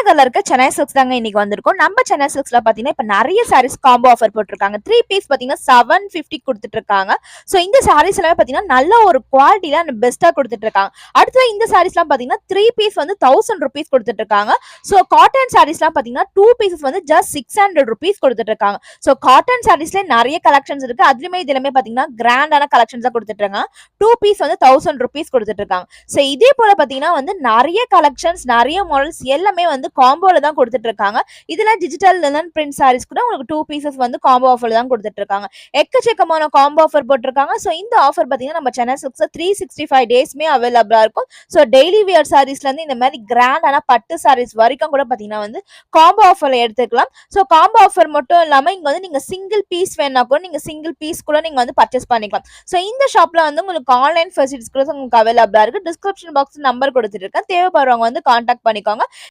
நகர்ல இருக்க சென்னை சில்க்ஸ் தாங்க இன்னைக்கு வந்திருக்கோம். நம்ம சென்னை சில்க்ஸ்ல பாத்தீங்கன்னா இப்ப நிறைய சாரீஸ் காம்போ ஆஃபர் போட்டிருக்காங்க. 3 பீஸ் பாத்தீங்கன்னா 750 கொடுத்துட்டு இருக்காங்க. சோ இந்த சாரீஸ் எல்லாமே பாத்தீங்கன்னா நல்ல ஒரு குவாலிட்டில அண்ட் பெஸ்டா கொடுத்துட்டு இருக்காங்க. அடுத்து இந்த சாரீஸ் எல்லாம் பாத்தீங்கன்னா 3 பீஸ் வந்து 1000 rupees கொடுத்துட்டு இருக்காங்க. சோ காட்டன் சாரீஸ் எல்லாம் பாத்தீங்கன்னா 2 பீசஸ் வந்து ஜஸ்ட் 600 rupees கொடுத்துட்டு இருக்காங்க. சோ காட்டன் சாரீஸ்ல நிறைய கலெக்ஷன்ஸ் இருக்கு. அதுலயுமே இதுலயுமே பாத்தீங்கன்னா கிராண்டான கலெக்ஷன்ஸ் தான் கொடுத்துட்டு இருக்காங்க. 2 பீஸ் வந்து 1000 rupees கொடுத்துட்டு இருக்காங்க. சோ இதே போல பாத்தீங்கன்னா வந்து நிறைய கலெக்ஷன்ஸ் நிறைய மாடல்ஸ் எல்லாமே வந்து காம்போல தான் கொடுத்துட்டு இருக்காங்க. இதுல டிஜிட்டல் லினன் பிரிண்ட் சாரீஸ் கூட உங்களுக்கு 2 பீசஸ் வந்து காம்போ ஆஃபர்ல தான் கொடுத்துட்டு இருக்காங்க. எக்கச்சக்கமான காம்போ ஆஃபர் போட்டிருக்காங்க. சோ இந்த ஆஃபர் பாத்தீங்கன்னா நம்ம சென்னை சில்க்ஸ்ல 365 டேஸ்மே அவைலபிளா இருக்கும். சோ டெய்லி வியர் சாரீஸ்ல இருந்து இந்த மாதிரி கிராண்டான பட்டு சாரீஸ் வரைக்கும் கூட பாத்தீங்கன்னா வந்து காம்போ ஆஃபர்ல எடுத்துக்கலாம். சோ காம்போ ஆஃபர் மட்டும் இல்லாம இங்க வந்து நீங்க சிங்கிள் பீஸ் வேணா கூட நீங்க சிங்கிள் பீஸ் கூட நீங்க வந்து பர்ச்சேஸ் பண்ணிக்கலாம். சோ இந்த ஷாப்ல வந்து உங்களுக்கு ஆன்லைன் ஃபெசிலிட்டிஸ் கூட உங்களுக்கு அவைலபிளா இருக்கு. டிஸ்கிரிப்ஷன் பாக்ஸ் நம்பர் கொடுத்துட்டு இருக்கேன். தேவைப்படுறவங்க வந்து கான்டாக்ட் பண்ணிக்கோங்க.